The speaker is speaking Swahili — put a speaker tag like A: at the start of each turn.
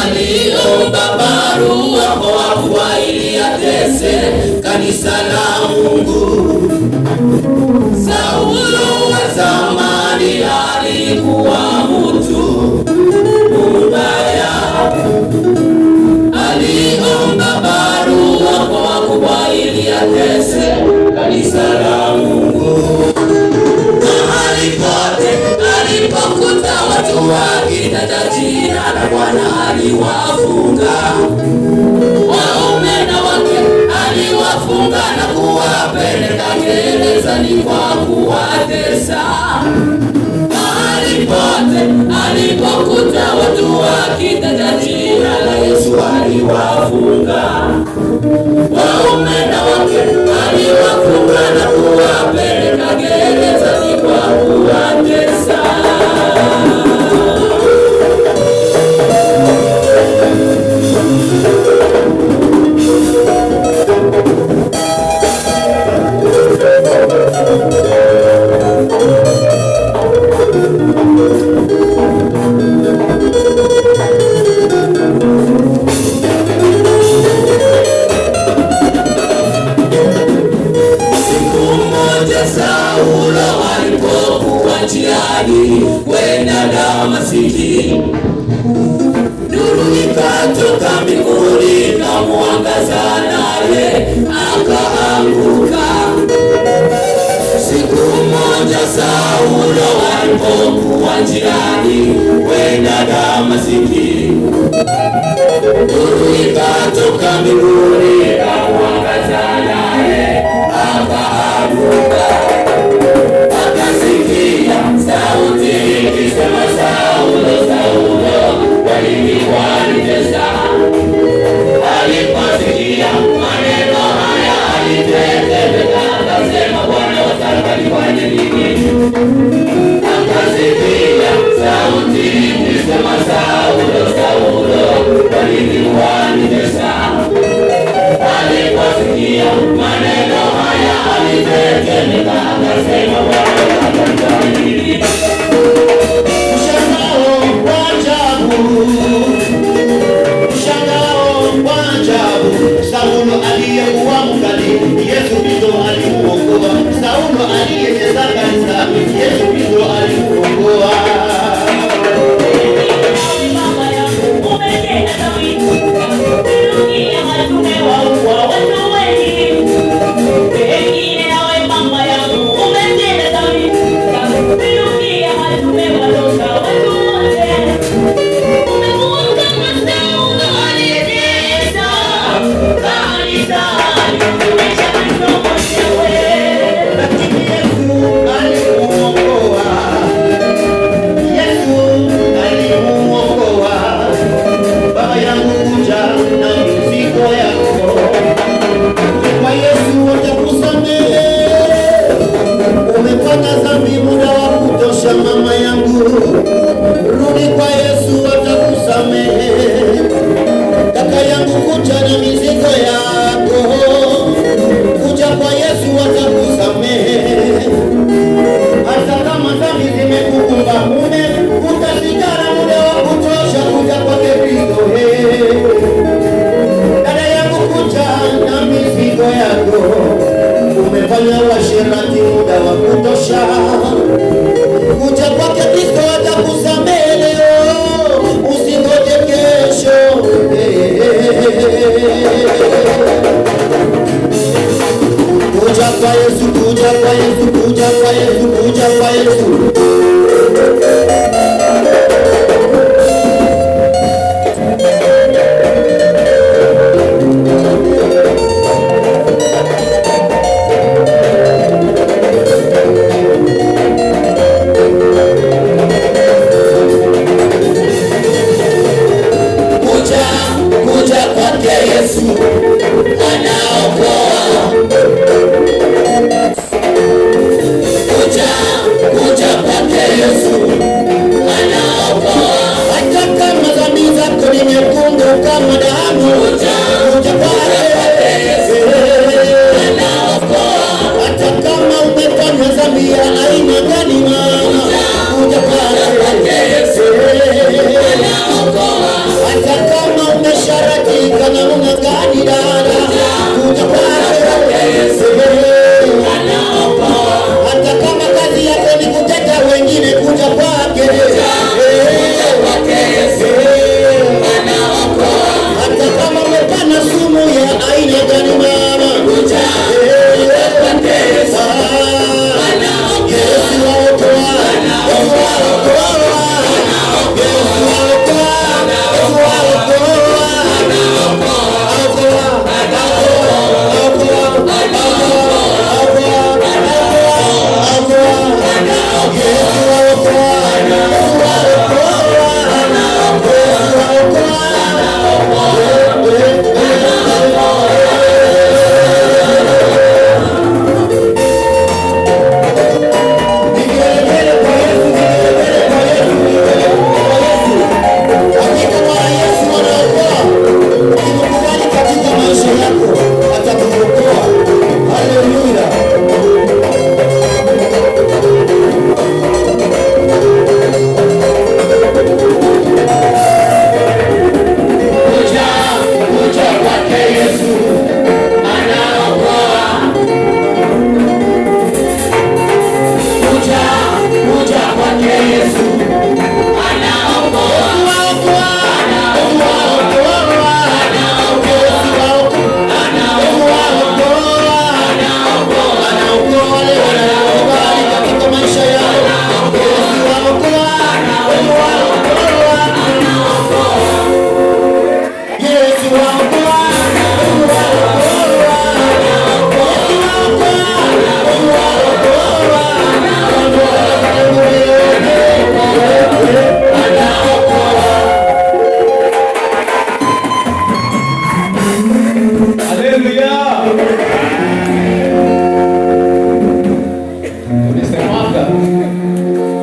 A: aliomba barua kwa ili atese kanisa la Mungu. Saulo wa zamani alikuwa mtu mbaya, aliomba barua kwa ili atese kanisa la Mungu. Mahali pote alipokuta watu wakitaja jina la Bwana aliwafunga, waume na wake aliwafunga na kuwapeleka gerezani kwa kuwatesa. Mahali pote alipokuta watu wakitaja jina la Yesu aliwafunga, waume na wake aliwafunga na kuwapeleka gerezani kwa kuwatesa. Saulo alipokuwa njiani kwenda Damasiki, nuru ikatoka mbinguni ikamwangaza, naye akaanguka. Siku moja Saulo alipokuwa njiani kwenda Damasiki, nuru ikatoka mbinguni ikamwangaza, naye akaanguka. Akasikia sauti ikisema, Saulo, Saulo, kwa nini wanitesa? Aliposikia maneno haya alitetemeka, akasema, Bwana, wataka nifanye nini? Akasikia sauti ikisema, Saulo, Saulo, kwa nini wanitesa? Aliposikia maneno haya alitetemeka, akasema, Bwana, wataka nifanye nini?
B: Mshangao wa ajabu, mshangao wa ajabu. Saulo aliyekuwa mkali, Yesu Kristo alimuokoa. Saulo aliyecheza kanisa, Yesu Kristo alimuokoa. Mama yangu, rudi kwa Yesu atakusamehe. Kaka yangu, kuja na mizigo yako, kuja kwa Yesu atakusamehe. Hata kama dhambi zimekukumba, utasigara muda wa kutosha, kuja kwake Kristo. Dada yangu, kuja na mizigo yako, umefanya uasherati muda wa kutosha, kuja kwake Kristo atakusamehe leo, usingoje kesho. Kuja kwa Yesu, kuja kwa Yesu, kuja kwa Yesu, kuja kwa Yesu. Aina gani mama, kuja kwa Yesu. hata kama umesharatika na unangani dada, kuja kwa